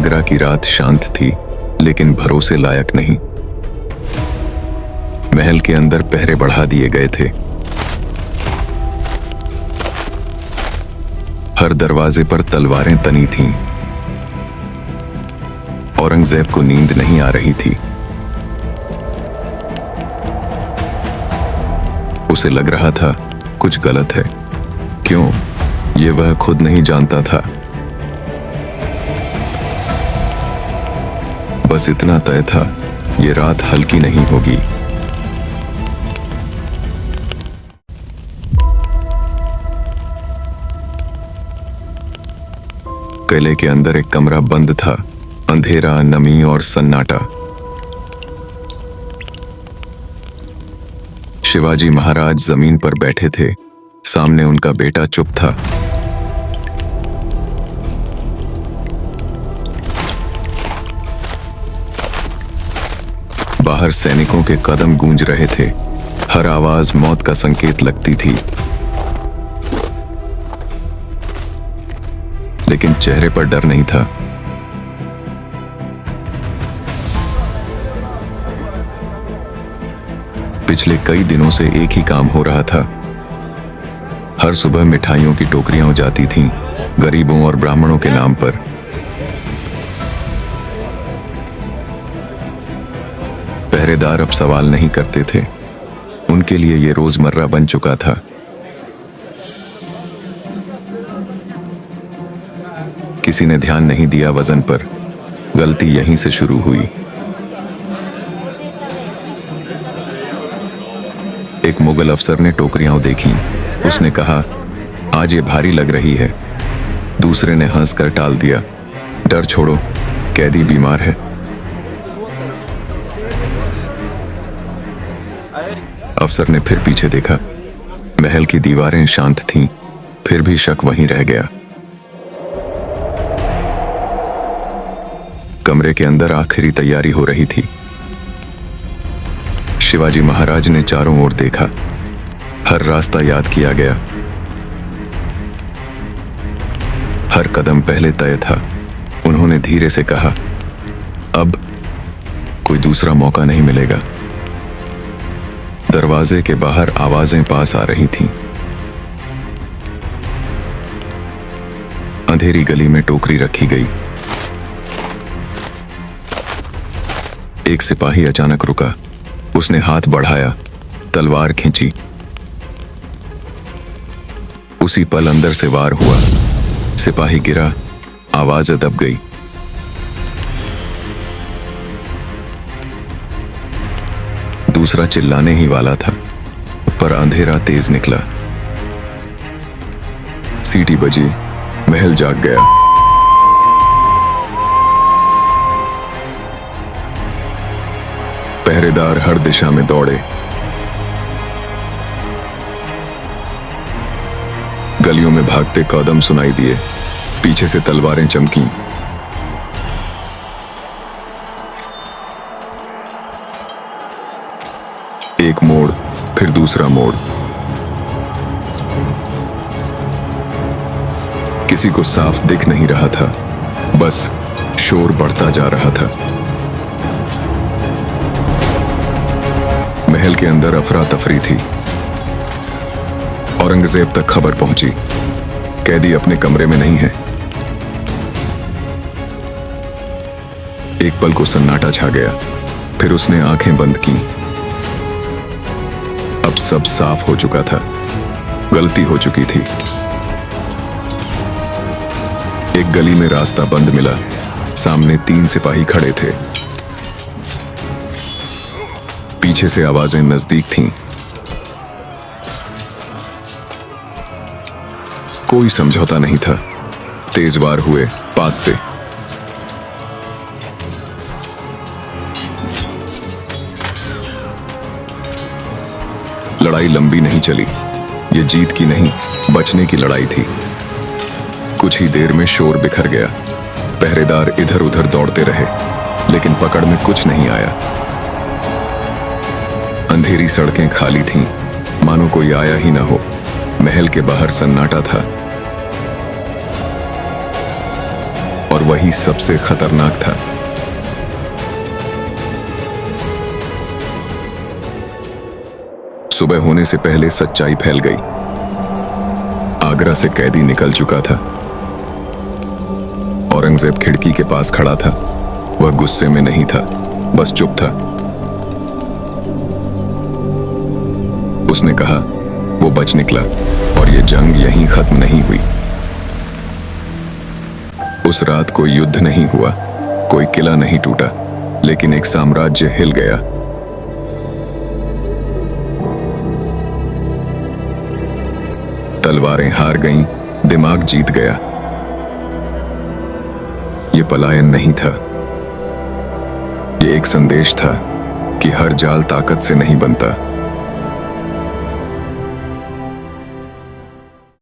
आगरा की रात शांत थी, लेकिन भरोसे लायक नहीं। महल के अंदर पहरे बढ़ा दिए गए थे। हर दरवाजे पर तलवारें तनी थीं। औरंगजेब को नींद नहीं आ रही थी। उसे लग रहा था कुछ गलत है। क्यों, ये वह खुद नहीं जानता था। बस इतना तय था, ये रात हल्की नहीं होगी। किले के अंदर एक कमरा बंद था, अंधेरा, नमी और सन्नाटा। शिवाजी महाराज जमीन पर बैठे थे। सामने उनका बेटा चुप था। बाहर सैनिकों के कदम गूंज रहे थे। हर आवाज मौत का संकेत लगती थी। लेकिन चेहरे पर डर नहीं था। पिछले कई दिनों से एक ही काम हो रहा था। हर सुबह मिठाइयों की टोकरियां जाती थीं, गरीबों और ब्राह्मणों के नाम पर। पहरेदार अब सवाल नहीं करते थे। उनके लिए यह रोजमर्रा बन चुका था। किसी ने ध्यान नहीं दिया वजन पर। गलती यहीं से शुरू हुई। एक मुगल अफसर ने टोकरियां देखी। उसने कहा, आज ये भारी लग रही है। दूसरे ने हंसकर टाल दिया, डर छोड़ो, कैदी बीमार है। अफसर ने फिर पीछे देखा। महल की दीवारें शांत थीं, फिर भी शक वहीं रह गया। कमरे के अंदर आखिरी तैयारी हो रही थी। शिवाजी महाराज ने चारों ओर देखा। हर रास्ता याद किया गया। हर कदम पहले तय था। उन्होंने धीरे से कहा, अब कोई दूसरा मौका नहीं मिलेगा। दरवाजे के बाहर आवाजें पास आ रही थीं। अंधेरी गली में टोकरी रखी गई। एक सिपाही अचानक रुका। उसने हाथ बढ़ाया, तलवार खींची। उसी पल अंदर से वार हुआ। सिपाही गिरा, आवाज दब गई। दूसरा चिल्लाने ही वाला था, पर अंधेरा तेज निकला। सीटी बजी, महल जाग गया। पहरेदार हर दिशा में दौड़े। गलियों में भागते कदम सुनाई दिए। पीछे से तलवारें चमकीं। एक मोड़, फिर दूसरा मोड़। किसी को साफ दिख नहीं रहा था, बस शोर बढ़ता जा रहा था। महल के अंदर अफरा तफरी थी। औरंगजेब तक खबर पहुंची, कैदी अपने कमरे में नहीं है। एक पल को सन्नाटा छा गया, फिर उसने आंखें बंद की। अब सब साफ हो चुका था। गलती हो चुकी थी। एक गली में रास्ता बंद मिला। सामने 3 सिपाही खड़े थे। पीछे से आवाजें नजदीक थीं। कोई समझौता नहीं था। तेज वार हुए पास से। लड़ाई लंबी नहीं चली। ये जीत की नहीं, बचने की लड़ाई थी। कुछ ही देर में शोर बिखर गया। पहरेदार इधर उधर दौड़ते रहे, लेकिन पकड़ में कुछ नहीं आया। अंधेरी सड़कें खाली थीं, मानो कोई आया ही ना हो। महल के बाहर सन्नाटा था। और वही सबसे खतरनाक था। सुबह होने से पहले सच्चाई फैल गई। आगरा से कैदी निकल चुका था। औरंगजेब खिड़की के पास खड़ा था। वह गुस्से में नहीं था, बस चुप था। उसने कहा, वो बच निकला और ये जंग यहीं खत्म नहीं हुई। उस रात कोई युद्ध नहीं हुआ, कोई किला नहीं टूटा, लेकिन एक साम्राज्य हिल गया। तलवारें हार गईं, दिमाग जीत गया। ये पलायन नहीं था, ये एक संदेश था कि हर जाल ताकत से नहीं बनता,